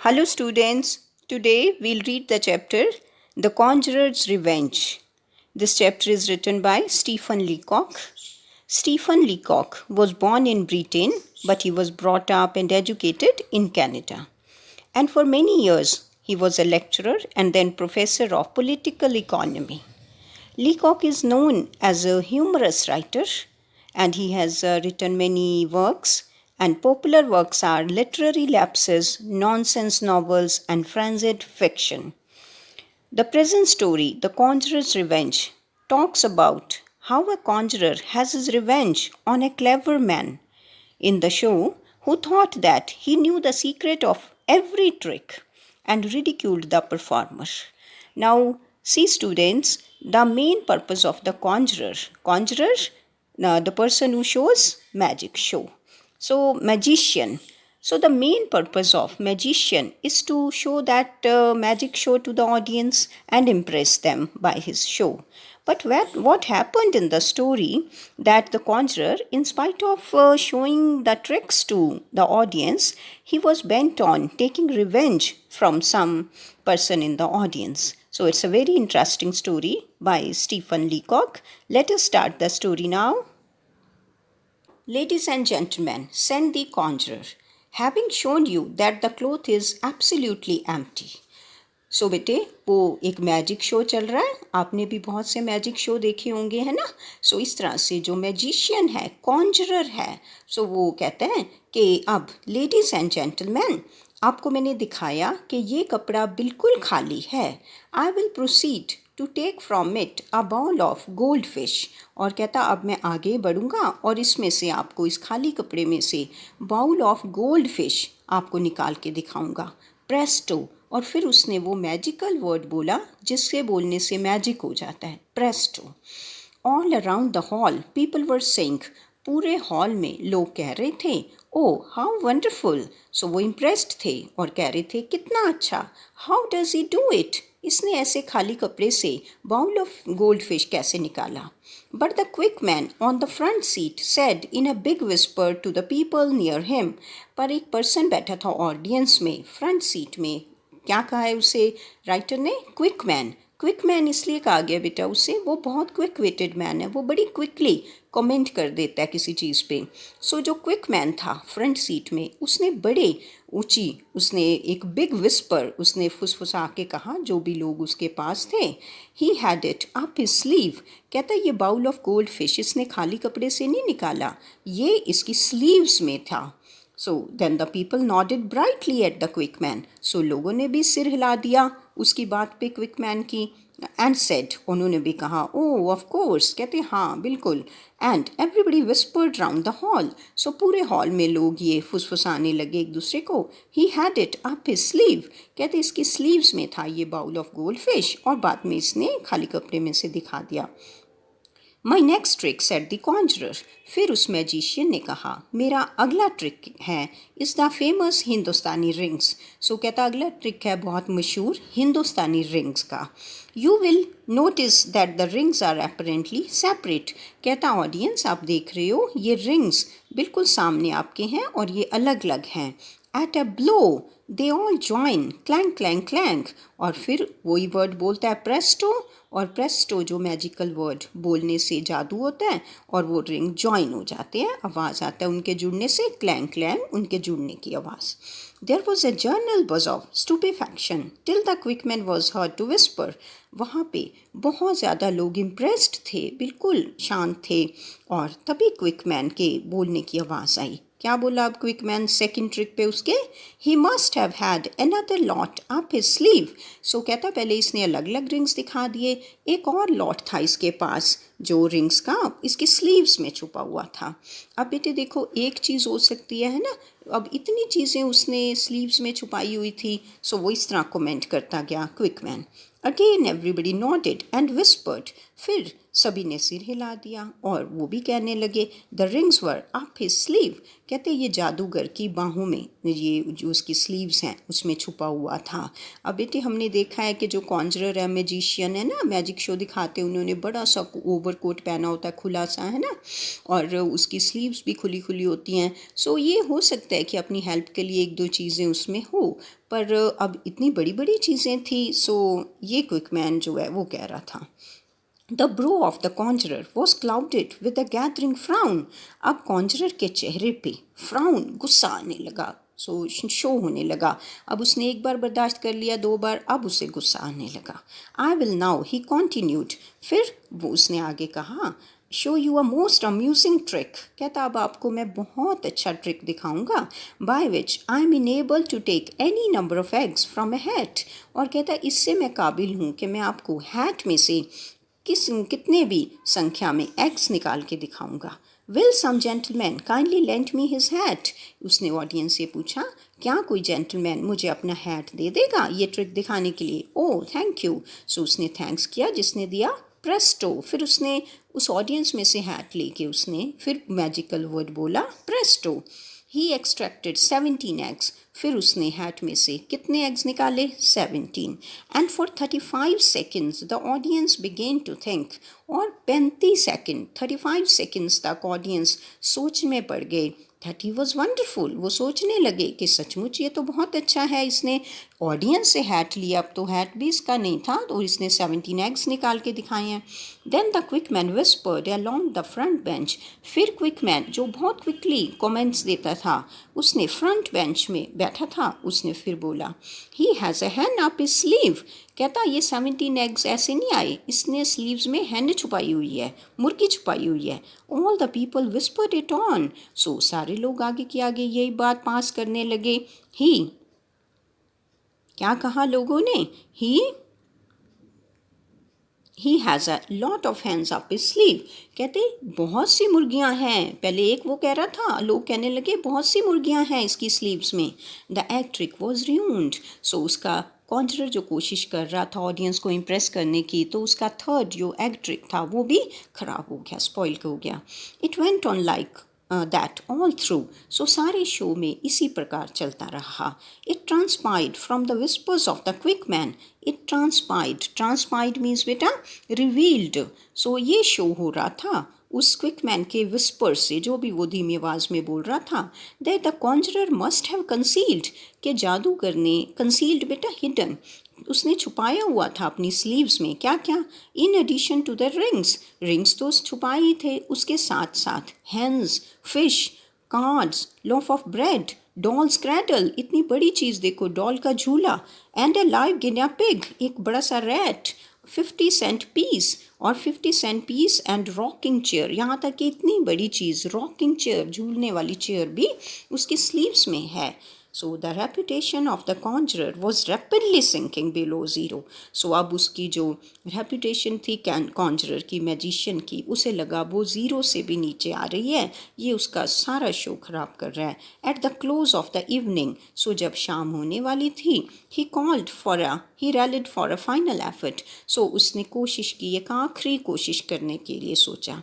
Hello, students. Today we'll read the chapter The Conjurer's Revenge. This chapter is written by Stephen Leacock. Stephen Leacock was born in Britain, but he was brought up and educated in Canada. And for many years, he was a lecturer and then professor of political economy. Leacock is known as a humorous writer, and he has written many works, and popular works are literary lapses, nonsense novels, and frenzied fiction. The present story, The Conjurer's Revenge, talks about how a conjurer has his revenge on a clever man in the show who thought that he knew the secret of every trick and ridiculed the performer. Now, see, students, the main purpose of the conjurer, the person who shows magic show. So, magician. So, the main purpose of magician is to show that magic show to the audience and impress them by his show. But what happened in the story that the conjurer, in spite of showing the tricks to the audience, he was bent on taking revenge from some person in the audience. So it's a very interesting story by Stephen Leacock. Let us start the story now. Ladies and gentlemen, said the conjurer, having shown you that the cloth is absolutely empty. सो बेटे वो एक magic show चल रहा है, आपने भी बहुत से मैजिक शो देखे होंगे, है ना। सो इस तरह से जो मैजिशियन है, कॉन्जरर है, सो वो कहते हैं कि अब लेडीज एंड जेंटलमैन, आपको मैंने दिखाया कि ये कपड़ा बिल्कुल खाली है। I will proceed to take from it a bowl of gold fish. और कहता अब मैं आगे बढ़ूँगा और इसमें से आपको, इस खाली कपड़े में से बाउल ऑफ गोल्ड फिश आपको निकाल के दिखाऊँगा। प्रेस्टो। और फिर उसने वो मैजिकल वर्ड बोला जिससे बोलने से मैजिक हो जाता है, Presto. All around the hall people were saying, पूरे हॉल में लोग कह रहे थे, ओ हाउ वंडरफुल। सो वो इम्प्रेस्ड थे और कह रहे थे कितना अच्छा। How does he do it, इसने ऐसे खाली कपड़े से बाउल ऑफ गोल्ड फिश कैसे निकाला। But the quick man on the front seat said in a big whisper to the people near him, पर एक पर्सन बैठा था ऑडियंस में, फ्रंट सीट में। क्या कहा है उसे राइटर ने, क्विक मैन। क्विक मैन इसलिए कहा गया बेटा उसे, वो बहुत क्विक वेटेड मैन है, वो बड़ी क्विकली कमेंट कर देता है किसी चीज़ पे। सो जो क्विक मैन था फ्रंट सीट में, उसने बड़े ऊंची, उसने एक बिग विस्पर, उसने फुसफुसा के कहा जो भी लोग उसके पास थे, he had it up his sleeve. कहता ये बाउल ऑफ गोल्ड फिश इसने खाली कपड़े से नहीं निकाला, ये इसकी स्लीव्स में था। So then the people nodded brightly at the quick man. So लोगों ने भी सिर हिला दिया उसकी बात पे, क्विक मैन की। And said, उन्होंने भी कहा, oh of course, कहते हाँ बिल्कुल। And everybody whispered round the hall. So पूरे हॉल में लोग ये फुसफुसाने लगे एक दूसरे को। He had it up his sleeve, कहते इसकी स्लीव्स में था ये बाउल ऑफ गोल्ड फिश, और बाद में इसने खाली कपड़े में से दिखा दिया। My next trick said the conjurer, फिर उस मैजिशियन ने कहा मेरा अगला ट्रिक है is the famous Hindustani rings. सो कहता अगला ट्रिक है बहुत मशहूर हिंदुस्तानी रिंग्स का। You will notice that the rings are apparently separate, कहता ऑडियंस आप देख रहे हो ये रिंग्स बिल्कुल सामने आपके हैं और ये अलग अलग हैं। At a blow they all join, clank clank clank, और फिर वही वर्ड बोलता है प्रेस्टो, और प्रेस्टो जो मैजिकल वर्ड बोलने से जादू होता है और वो रिंग ज्वाइन हो जाते हैं, आवाज़ आता है उनके जुड़ने से, क्लैंक क्लैंक उनके जुड़ने की आवाज़। There was a general buzz of stupefaction till the quick man was heard to whisper, वहाँ पे बहुत ज़्यादा लोग इम्प्रेस्ड थे, बिल्कुल शांत थे, और तभी क्विक मैन के बोलने की आवाज़ आई। क्या बोला अब क्विक मैन सेकेंड ट्रिक पे उसके, he must have had another lot up his sleeve. सो कहता पहले इसने अलग अलग रिंग्स दिखा दिए, एक और लॉट था इसके पास जो रिंग्स का इसकी स्लीव्स में छुपा हुआ था। अब बेटे देखो एक चीज़ हो सकती है ना, अब इतनी चीज़ें उसने स्लीव्स में छुपाई हुई थी। सो वो इस तरह कमेंट करता गया quick man. Again everybody nodded and whispered. फिर सभी ने सिर हिला दिया और वो भी कहने लगे the rings were up his sleeve, कहते ये जादूगर की बाहों में ये जो उसकी स्लीव्स हैं उसमें छुपा हुआ था। अब बेटे हमने देखा है कि जो कॉन्जरर है, मैजिशियन है ना, मैजिक शो दिखाते हैं, उन्होंने बड़ा सा ओवर कोट पहना होता है, खुला सा, है ना, और उसकी स्लीव्स भी खुली खुली होती हैं। सो ये हो सकता है कि अपनी हेल्प के लिए एक दो चीज़ें उसमें हो, पर अब इतनी बड़ी बड़ी चीज़ें थी। सो ये क्विकमैन जो है वो कह रहा था The brow of the conjurer was clouded with a gathering frown. अब कॉन्जरर के चेहरे पे फ्राउन, गुस्सा आने लगा, शो होने लगा। अब उसने एक बार बर्दाश्त कर लिया, दो बार, अब उसे गुस्सा आने लगा। I will now, he continued. फिर वो उसने आगे कहा show you a most amusing trick, कहता अब आपको मैं बहुत अच्छा ट्रिक दिखाऊंगा, by which I am enable to take any number of eggs from a hat, और कहता इससे मैं काबिल हूँ कि मैं आपको हैट में से कितने भी संख्या में एग्स निकाल के दिखाऊंगा। Will some gentleman kindly lent me his hat, उसने ऑडियंस से पूछा क्या कोई जेंटलमैन मुझे अपना हैट दे देगा ये ट्रिक दिखाने के लिए। ओह थैंक यू, सो उसने थैंक्स किया जिसने दिया प्रेस्टो। फिर उसने उस ऑडियंस में से हैट लेके उसने फिर मैजिकल वर्ड बोला प्रेस्टो। ही एक्सट्रैक्टेड 17 एग्स, फिर उसने हैट में से कितने एग्स निकाले 17, and for 35 seconds the audience begin to think, और 35 सेकेंड 35 सेकेंड्स तक ऑडियंस सोच में पड़ गए दैट ही वॉज वंडरफुल, वो सोचने लगे कि सचमुच ये तो बहुत अच्छा है, इसने ऑडियंस से हैट लिया, अब तो हैट भी इसका नहीं था तो इसने 17 एग्स निकाल के दिखाए हैं। Then the quick man whispered along the front bench, फिर क्विकमैन जो बहुत क्विकली कमेंट्स देता था उसने फ्रंट बेंच में बैठा था, उसने फिर बोला he has a hen up his sleeve, कहता ये 17 एग्स ऐसे नहीं आए, इसने स्लीव्स में हैन छुपाई हुई है, मुर्गी छुपाई हुई है। All the people whispered it on, सो सारे लोग आगे के आगे यही बात पास करने लगे। ही, क्या कहा लोगों ने, ही has a lot of hands up his sleeve, कहते बहुत सी मुर्गियां हैं, पहले एक वो कह रहा था, लोग कहने लगे बहुत सी मुर्गियां हैं इसकी स्लीव्स में। The egg trick was ruined, सो उसका कॉन्जरर जो कोशिश कर रहा था ऑडियंस को इम्प्रेस करने की, तो उसका थर्ड जो एग ट्रिक था वो भी ख़राब हो गया, स्पॉइल हो गया। It went on like that all through, सो सारे शो में इसी प्रकार चलता रहा। It transpired from the whispers of the quick man, it transpired means बेटा रिवील्ड, सो ये शो हो रहा था उस क्विकमैन के विस्पर से, जो भी वो धीमी आवाज़ में बोल रहा था, that the conjurer must have concealed, के जादूगर ने कंसील्ड बेटा हिडन, उसने छुपाया हुआ था अपनी स्लीव्स में क्या क्या, in addition to the rings तो छुपाए ही थे, उसके साथ साथ hens, fish, cards, loaf of bread, dolls cradle, इतनी बड़ी चीज़ देखो, डॉल का झूला, and a live guinea pig, एक बड़ा सा रैट, 50 सेंट पीस, और 50 cent piece and rocking chair, यहाँ तक कि इतनी बड़ी चीज़ रॉकिंग चेयर, झूलने वाली चेयर भी उसकी स्लीव्स में है। So the reputation of the conjurer was rapidly sinking below zero. So अब उसकी जो reputation थी conjurer की, magician की, उसे लगा वो ज़ीरो से भी नीचे आ रही है, ये उसका सारा शो ख़राब कर रहा है। At the close of the evening, so जब शाम होने वाली थी, he rallied for a final effort. So उसने कोशिश की, एक आखिरी कोशिश करने के लिए सोचा।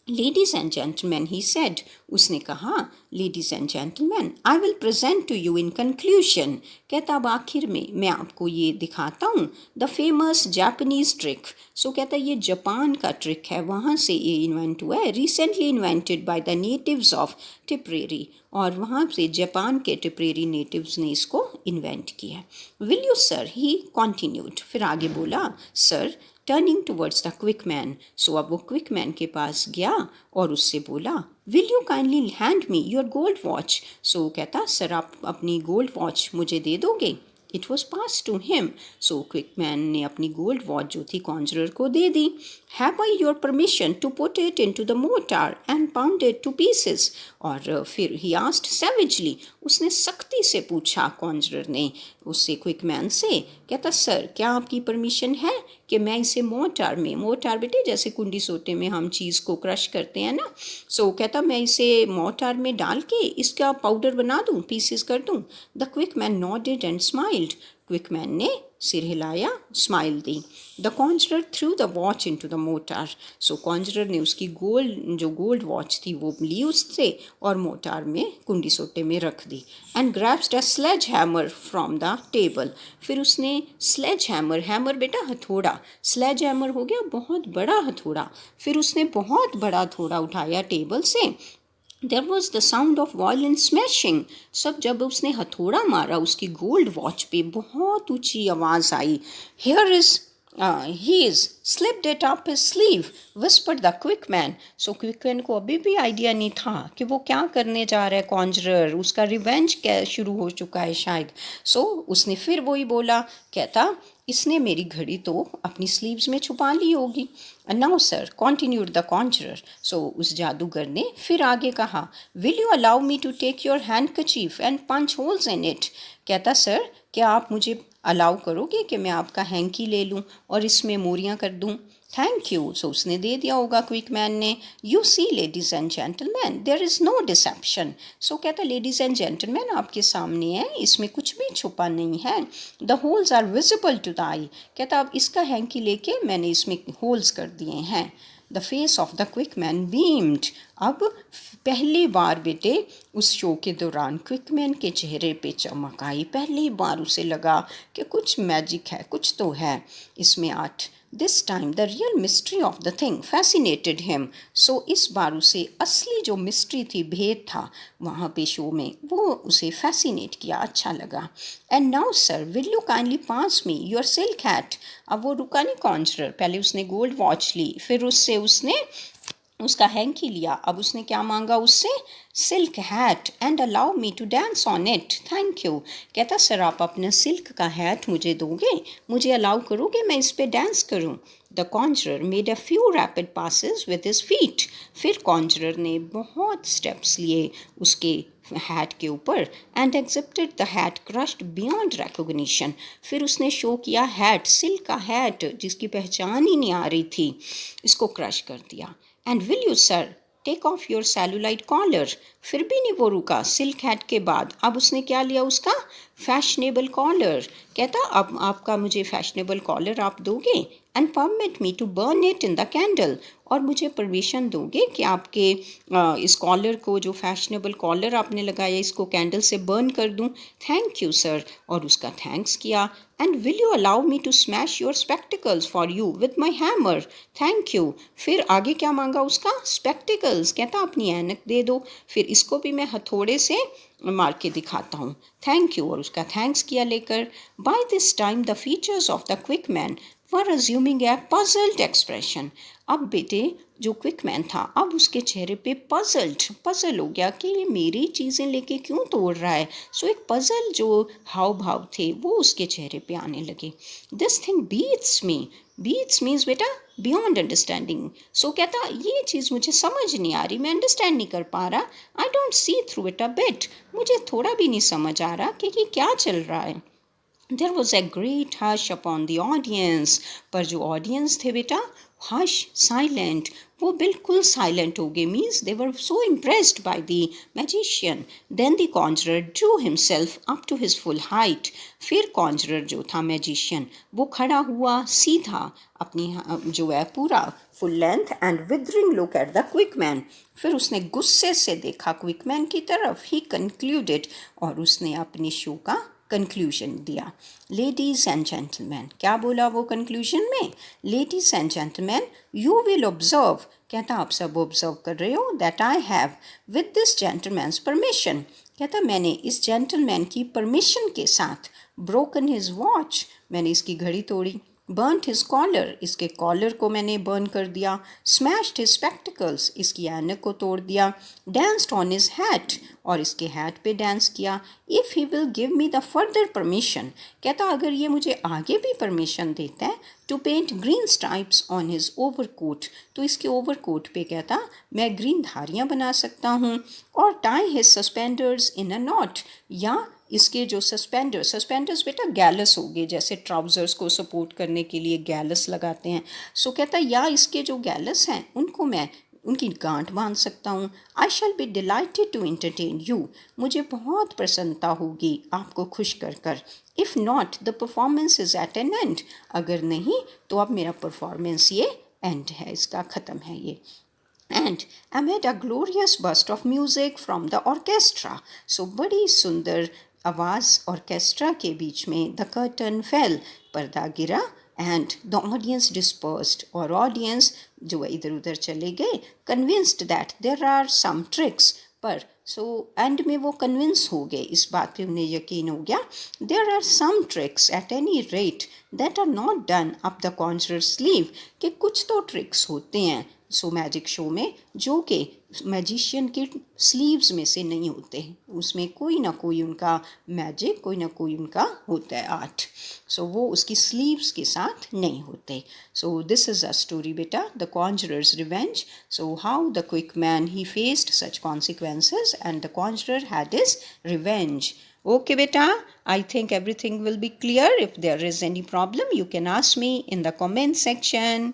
Ladies and gentlemen, he said, उसने कहा ladies and gentlemen, I will present to you in conclusion, कहता अब आखिर में मैं आपको ये दिखाता हूँ the famous Japanese trick, सो कहता ये जापान का ट्रिक है, वहाँ से ये इन्वेंट हुआ है, recently invented by the natives of Tipperary, और वहाँ से जापान के टिपरेरी नेटिव्स ने इसको इन्वेंट किया। Will you sir, he continued, फिर आगे बोला sir, turning towards the quick man, सो अब वो क्विक मैन के पास गया और उससे बोला will you kindly hand me your gold watch, सो कहता सर आप अपनी गोल्ड वॉच मुझे दे दोगे। It was pass to him, सो क्विक मैन ने अपनी गोल्ड वॉच जो थी कॉन्जरर को दे दी। Have I your permission to put it into the mortar and pound it to pieces, और फिर ही आस्क्ड सैवेजली, उसने सख्ती से पूछा कॉन्जरर ने उससे क्विक मैन से, कहता सर क्या आपकी परमिशन है कि मैं इसे मोटार में, मोटार बेटे जैसे कुंडी सोटे में हम चीज़ को क्रश करते हैं ना, सो कहता मैं इसे मोटार में डाल के इसका पाउडर बना दूँ, पीसेस कर दूँ। The quick man nodded and smiled, quick man ने सिर हिलाया, स्माइल दी। The conjurer threw the watch into the mortar. सो कॉन्जरर ने उसकी गोल्ड वॉच थी वो ली उससे और मोटार में कुंडी सोटे में रख दी। And grabbed a sledge hammer from the table. फिर उसने स्लेज हैमर, हैमर बेटा हथौड़ा, स्लेज हैमर हो गया बहुत बड़ा हथौड़ा। फिर उसने बहुत बड़ा हथौड़ा उठाया टेबल से। There was the sound of violent smashing. सब जब उसने हथौड़ा मारा उसकी गोल्ड वॉच पे बहुत ऊंची आवाज़ आई। Here is he is slipped it up his sleeve, whispered the quick man. So quick man को अभी भी आइडिया नहीं था कि वो क्या करने जा रहा है कॉन्जरर, उसका रिवेंज क्या शुरू हो चुका है शायद। So उसने फिर वही बोला, कहता इसने मेरी घड़ी तो अपनी स्लीव्स में छुपा ली होगी। Now sir, continued the conjurer. सो उस जादूगर ने फिर आगे कहा, will you allow me to take your handkerchief and punch holes in it. कहता सर क्या आप मुझे अलाउ करोगे कि मैं आपका हैंकी ले लूँ और इसमें मोरियाँ कर दूँ। Thank you. सो उसने दे दिया होगा क्विक मैन ने। You see ladies and gentleman there is no deception. सो कहता लेडीज एंड जेंटलमैन आपके सामने है, इसमें कुछ भी छुपा नहीं है। The holes are visible to the eye. कहता अब इसका हैंकी लेके मैंने इसमें होल्स कर दिए हैं। The face of the quick man beamed. अब पहली बार बेटे उस शो के दौरान क्विक मैन के चेहरे पे चमक आई। पहली बार उसे लगा कि कुछ मैजिक है, कुछ तो है इसमें art. This time the real mystery of the thing fascinated him. सो इस बार उसे असली जो मिस्ट्री थी, भेद था वहाँ पे शो में, वो उसे फैसिनेट किया, अच्छा लगा। And now sir will you kindly pass me your silk hat. अब वो रुका नहीं कॉन्जरर, पहले उसने गोल्ड वॉच ली, फिर उससे उसने उसका हैंकी लिया। अब उसने क्या मांगा उससे, silk hat and allow me to dance on it. Thank you. कहता सर आप अपना सिल्क का हैट मुझे दोगे, मुझे अलाउ करोगे मैं इस पे डांस करूं। The conjurer made a few rapid passes with his feet. फिर कॉन्जरर ने बहुत स्टेप्स लिए उसके हैट के ऊपर। And exhibited the hat crushed beyond recognition. फिर उसने शो किया हैट, सिल्क का हैट जिसकी पहचान ही नहीं आ रही थी, इसको क्रश कर दिया। And will you sir take off your celluloid collar. फिर भी नहीं वो रुका सिल्क हैट के बाद। अब उसने क्या लिया उसका फैशनेबल कॉलर। कहता अब आपका मुझे फैशनेबल कॉलर आप दोगे and permit me to burn it in the candle. और मुझे परमिशन दोगे कि आपके इस कॉलर को, जो फैशनेबल कॉलर आपने लगाया, इसको कैंडल से बर्न कर दूं। Thank you sir. और उसका थैंक्स किया। And will you allow me to smash your spectacles for you with my hammer. Thank you. फिर आगे क्या मांगा उसका, स्पेक्टिकल्स। कहता अपनी ऐनक दे दो, फिर इसको भी मैं हथौड़े से मार के दिखाता हूँ। Thank you. और उसका थैंक्स किया लेकर। By this time the features of the quick man were assuming a puzzled expression. अब बेटे जो क्विक मैन था, अब उसके चेहरे पे पजल हो गया कि ये मेरी चीज़ें लेके क्यों तोड़ रहा है। सो एक पजल जो हाव भाव थे वो उसके चेहरे पे आने लगे। दिस थिंग बीट्स मीन्स बेटा बियॉन्ड अंडरस्टैंडिंग। सो कहता ये चीज़ मुझे समझ नहीं आ रही, मैं अंडरस्टैंड नहीं कर पा रहा। I don't see through it a bit. मुझे थोड़ा भी नहीं समझ आ रहा कि ये क्या चल रहा है। There was a great hush upon the audience. पर जो audience थे बेटा, hush, silent, वो बिल्कुल silent हो गए, means they were so impressed by the magician. Then the conjurer drew himself up to his full height. फिर conjurer जो था magician, वो खड़ा हुआ सीधा अपनी जो है पूरा full length and withering look at the quick man. फिर उसने गुस्से से देखा quick man की तरफ. He concluded, और उसने अपनी शो का कंक्लूजन दिया। लेडीज एंड जेंटलमैन, क्या बोला वो कंक्लूजन में, ladies and gentleman you will observe. कहता आप सब ऑब्जर्व कर रहे हो that I have with this gentleman's permission. कहता मैंने इस जेंटलमैन की परमिशन के साथ ब्रोकन हिज वॉच, मैंने इसकी घड़ी तोड़ी। बर्नट हिज कॉलर, इसके कॉलर को मैंने बर्न कर दिया। स्मैश्ड हिज स्पेक्टिकल्स, इसकी ऐनक को तोड़ दिया। डांस्ड ऑन हिज हैट, और इसके हैट पे डांस किया। If he will give me the further permission, कहता अगर ये मुझे आगे भी परमिशन देता है to paint green stripes on his overcoat, तो इसके ओवरकोट पे कहता मैं ग्रीन धारियाँ बना सकता हूँ। और tie his suspenders in a not, या इसके जो सस्पेंडर्स बेटा गैलस हो गए, जैसे ट्राउज़र्स को सपोर्ट करने के लिए गैलस लगाते हैं। सो कहता या इसके जो गैलस हैं उनको मैं उनकी गांठ बांध सकता हूँ। I shall be delighted to entertain you, मुझे बहुत प्रसन्नता होगी आपको खुश कर। If not the performance is at an end, अगर नहीं तो अब मेरा परफॉर्मेंस ये एंड है, इसका ख़त्म है ये। And amid a glorious burst of music from the orchestra, so बड़ी सुंदर आवाज़ ऑर्केस्ट्रा के बीच में the curtain fell, पर्दा गिरा, and the audience dispersed, और audience जो इधर उधर चले गए, convinced that there are some tricks, पर एंड में वो कन्विंस हो गए, इस बात पे उन्हें यकीन हो गया, there are some tricks at any rate that are not done up the conjurer sleeve, कि कुछ तो ट्रिक्स होते हैं मैजिक शो में जो कि मैजिशियन के स्लीव्स में से नहीं होते, उसमें कोई ना कोई उनका मैजिक, कोई ना कोई उनका होता है आर्ट, वो उसकी स्लीव्स के साथ नहीं होते। दिस इज़ अ स्टोरी बेटा, the conjurer's revenge. How the quick man he faced such consequences and the conjurer had his revenge. Okay beta, I think everything will be clear. If there is any problem, you can ask me in the comment section.